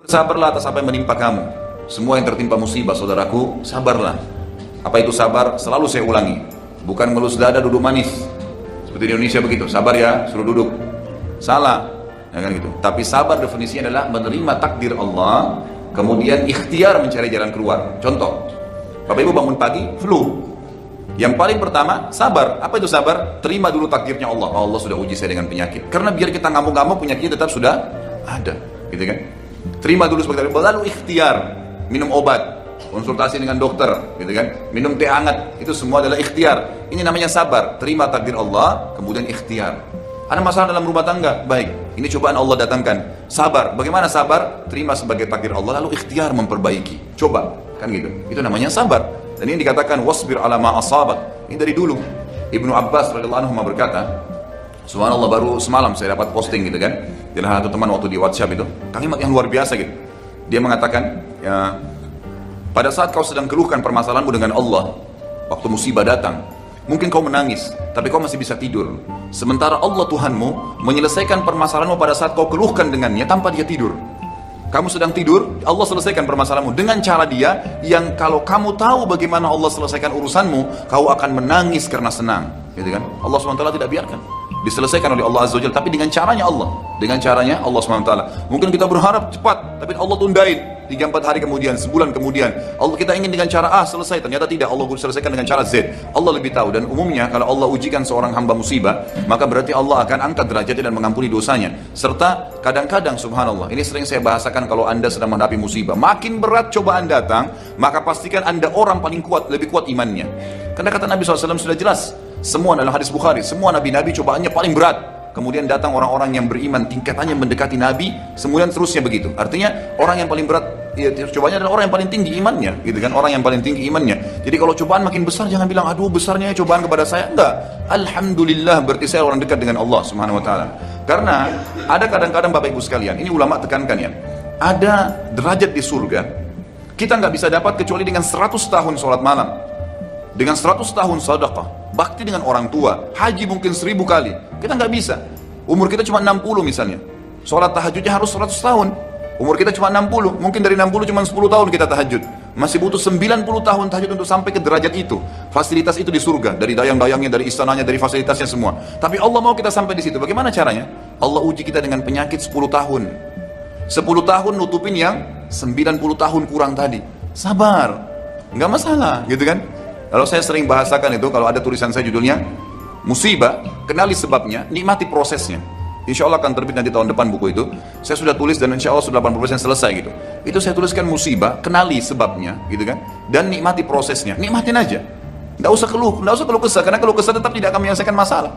Sabarlah atas apa yang menimpa kamu. Semua yang tertimpa musibah, saudaraku, sabarlah. Apa itu sabar? Selalu saya ulangi. Bukan ngelus dada duduk manis. Seperti di Indonesia begitu. Sabar ya, suruh duduk. Salah. Ya kan gitu. Tapi sabar definisinya adalah menerima takdir Allah, kemudian ikhtiar mencari jalan keluar. Contoh, Bapak Ibu bangun pagi, flu. Yang paling pertama, sabar. Apa itu sabar? Terima dulu takdirnya Allah. Oh, Allah sudah uji saya dengan penyakit. Karena biar kita ngamuk-ngamuk, penyakit tetap sudah ada. Gitu kan? Terima dulu sebagai takdir. Lalu ikhtiar. Minum obat. Konsultasi dengan dokter. Gitu kan? Minum teh hangat. Itu semua adalah ikhtiar. Ini namanya sabar. Terima takdir Allah, kemudian ikhtiar. Ada masalah dalam rumah tangga? Baik. Ini cobaan Allah datangkan. Sabar. Bagaimana sabar? Terima sebagai takdir Allah, lalu ikhtiar memperbaiki. Coba. Kan gitu. Itu namanya sabar. Dan ini dikatakan wasbir ala ma asabak. Ini dari dulu. Ibnu Abbas radhiyallahu anhu berkata, subhanallah, baru semalam saya dapat posting gitu kan. Dari satu teman waktu di WhatsApp itu, kalimat yang luar biasa gitu. Dia mengatakan, ya, pada saat kau sedang keluhkan permasalahanmu dengan Allah, waktu musibah datang, mungkin kau menangis, tapi kau masih bisa tidur. Sementara Allah Tuhanmu menyelesaikan permasalahanmu pada saat kau keluhkan dengannya tanpa dia tidur. Kamu sedang tidur, Allah selesaikan permasalahanmu dengan cara dia yang kalau kamu tahu bagaimana Allah selesaikan urusanmu, kau akan menangis karena senang. Gitu kan? Allah SWT tidak biarkan diselesaikan oleh Allah Azza wa Jalla, tapi dengan caranya Allah. Dengan caranya Allah SWT. Mungkin kita berharap cepat, tapi Allah tundain 3-4 hari kemudian, sebulan kemudian. Allah kita ingin dengan cara A selesai, ternyata tidak. Allah selesaikan dengan cara Z. Allah lebih tahu. Dan umumnya kalau Allah ujikan seorang hamba musibah, maka berarti Allah akan angkat derajatnya dan mengampuni dosanya. Serta kadang-kadang subhanallah, ini sering saya bahasakan kalau Anda sedang menghadapi musibah, makin berat cobaan datang, maka pastikan Anda orang paling kuat, lebih kuat imannya. Karena kata Nabi SAW sudah jelas, semua dalam hadis Bukhari, semua nabi-nabi cobaannya paling berat. Kemudian datang orang-orang yang beriman, tingkatannya mendekati Nabi, kemudian terusnya begitu. Artinya orang yang paling berat, ya, cobaannya adalah orang yang paling tinggi imannya, gitu kan? Orang yang paling tinggi imannya. Jadi kalau cobaan makin besar, jangan bilang, aduh besarnya cobaan kepada saya. Enggak. Alhamdulillah, berarti saya orang dekat dengan Allah Subhanahu Wa Taala. Karena ada kadang-kadang Bapak Ibu sekalian, ini ulama tekankan ya, ada derajat di surga kita nggak bisa dapat kecuali dengan 100 tahun sholat malam, dengan 100 tahun sedekah, bakti dengan orang tua, haji mungkin 1000 kali. Kita nggak bisa. Umur kita cuma 60 misalnya, sholat tahajudnya harus 100 tahun. Umur kita cuma 60, mungkin dari 60 cuma 10 tahun kita tahajud. Masih butuh 90 tahun tahajud untuk sampai ke derajat itu. Fasilitas itu di surga, dari dayang-dayangnya, dari istananya, dari fasilitasnya semua. Tapi Allah mau kita sampai di situ. Bagaimana caranya? Allah uji kita dengan penyakit 10 tahun. 10 tahun nutupin yang 90 tahun kurang tadi. Sabar. Nggak masalah, gitu kan? Kalau saya sering bahasakan itu, kalau ada tulisan saya judulnya musibah, kenali sebabnya, nikmati prosesnya. Insya Allah akan terbit nanti tahun depan buku itu. Saya sudah tulis dan insya Allah sudah 80% selesai gitu. Itu saya tuliskan musibah, kenali sebabnya, gitu kan? Dan nikmati prosesnya. Nikmatin aja. Nggak usah keluh kesah, karena keluh kesah tetap tidak akan menyelesaikan masalah.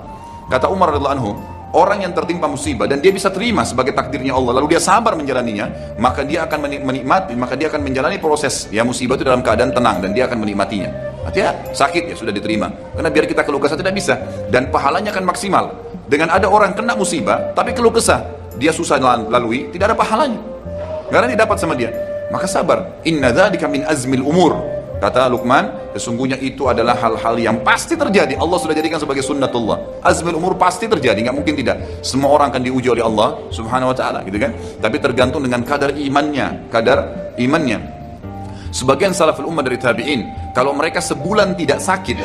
Kata Umar radhiyallahu anhu, orang yang tertimpa musibah dan dia bisa terima sebagai takdirnya Allah, lalu dia sabar menjalaninya, maka dia akan menikmati, maka dia akan menjalani proses ya musibah itu dalam keadaan tenang dan dia akan menikmatinya. Artinya sakit ya sudah diterima. Karena biar kita keluh kesah tidak bisa, dan pahalanya akan maksimal. Dengan ada orang kena musibah tapi keluh kesah, dia susah lalui, tidak ada pahalanya. Karena tidak dapat sama dia. Maka sabar. Inna dzalika min azmil umur. Kata Luqman, sesungguhnya itu adalah hal-hal yang pasti terjadi. Allah sudah jadikan sebagai sunnatullah. Azmil umur pasti terjadi, nggak mungkin tidak. Semua orang akan diuji oleh Allah Subhanahu wa taala, gitu kan? Tapi tergantung dengan kadar imannya, Sebagian salaful ummah dari tabi'in, kalau mereka sebulan tidak sakit,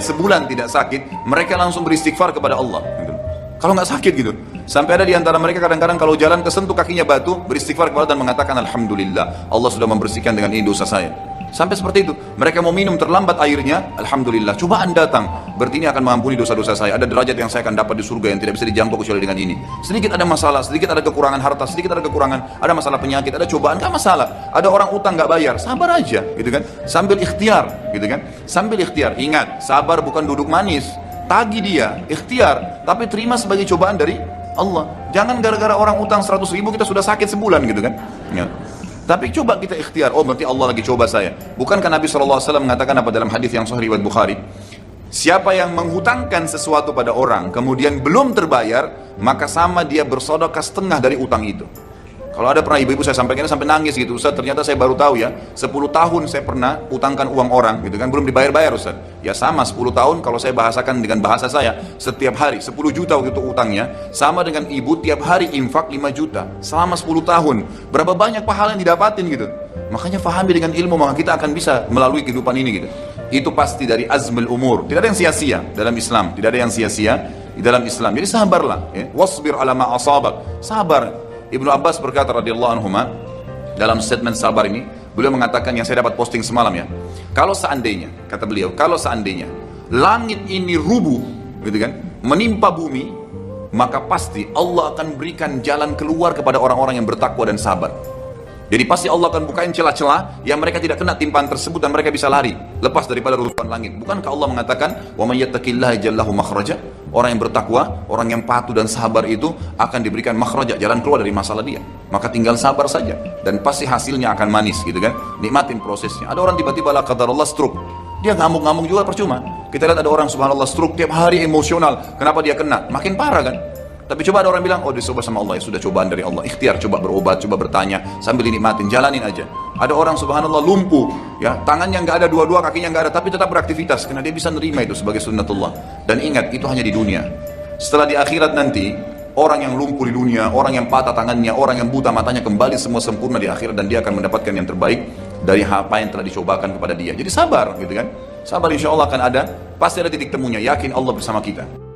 mereka langsung beristighfar kepada Allah. Gitu. Kalau nggak sakit gitu. Sampai ada di antara mereka kadang-kadang kalau jalan kesentuh kakinya batu, beristighfar kepada Allah dan mengatakan alhamdulillah, Allah sudah membersihkan dengan ini dosa saya. Sampai seperti itu. Mereka mau minum terlambat airnya, alhamdulillah, cobaan datang, berarti ini akan mengampuni dosa-dosa saya. Ada derajat yang saya akan dapat di surga yang tidak bisa dijangkau kecuali dengan ini. Sedikit ada masalah, sedikit ada kekurangan harta, sedikit ada kekurangan, ada masalah penyakit, ada cobaan, gak masalah. Ada orang utang gak bayar, sabar aja, gitu kan? Sambil ikhtiar, gitu kan? Sambil ikhtiar. Ingat, sabar bukan duduk manis. Tagi dia, ikhtiar, tapi terima sebagai cobaan dari Allah. Jangan gara-gara orang utang 100.000 kita sudah sakit sebulan, gitu kan? Ya. Tapi coba kita ikhtiar, oh berarti Allah lagi coba saya. Bukankah Nabi SAW mengatakan apa dalam hadis yang sahih riwayat Bukhari? Siapa yang menghutangkan sesuatu pada orang, kemudian belum terbayar, maka sama dia bersedekah setengah dari utang itu. Kalau ada pernah ibu-ibu saya sampaikan sampai nangis gitu, Ustaz, ternyata saya baru tahu ya, 10 tahun saya pernah utangkan uang orang gitu kan, belum dibayar-bayar Ustaz. Ya sama 10 tahun kalau saya bahasakan dengan bahasa saya, setiap hari 10 juta waktu itu utangnya, sama dengan ibu tiap hari infak 5 juta selama 10 tahun. Berapa banyak pahala yang didapatin gitu. Makanya fahami dengan ilmu, maka kita akan bisa melalui kehidupan ini gitu. Itu pasti dari azmul umur. Tidak ada yang sia-sia dalam Islam, tidak ada yang sia-sia di dalam Islam. Jadi sabarlah, ya. Wasbir ala ma asabak. Sabar. Ibnu Abbas berkata radhiyallahu anhuma dalam statement sabar ini, beliau mengatakan yang saya dapat posting semalam ya. Kalau seandainya, kata beliau, kalau seandainya langit ini rubuh, gitu kan, menimpa bumi, maka pasti Allah akan berikan jalan keluar kepada orang-orang yang bertakwa dan sabar. Jadi pasti Allah akan bukain celah-celah yang mereka tidak kena timpaan tersebut dan mereka bisa lari lepas daripada reruntuhan langit. Bukankah Allah mengatakan, "Wa may yattaqillaha yaj'al lahu makhraja"? Orang yang bertakwa, orang yang patuh dan sabar itu akan diberikan makhraja, jalan keluar dari masalah dia. Maka tinggal sabar saja dan pasti hasilnya akan manis gitu kan. Nikmatin prosesnya. Ada orang tiba-tiba la qadarullah stroke. Dia ngamuk-ngamuk juga percuma. Kita lihat ada orang subhanallah stroke tiap hari emosional. Kenapa dia kena? Makin parah kan? Tapi coba ada orang bilang, oh dicoba sama Allah, ya sudah cobaan dari Allah. Ikhtiar, coba berobat, coba bertanya, sambil dinikmatin, jalanin aja. Ada orang subhanallah lumpuh, ya tangannya nggak ada dua-dua, kakinya nggak ada, tapi tetap beraktivitas, karena dia bisa nerima itu sebagai sunnatullah. Dan ingat, itu hanya di dunia. Setelah di akhirat nanti, orang yang lumpuh di dunia, orang yang patah tangannya, orang yang buta matanya, kembali semua sempurna di akhirat, dan dia akan mendapatkan yang terbaik dari apa yang telah dicobakan kepada dia. Jadi sabar, gitu kan? Sabar insya Allah akan ada, pasti ada titik temunya, yakin Allah bersama kita.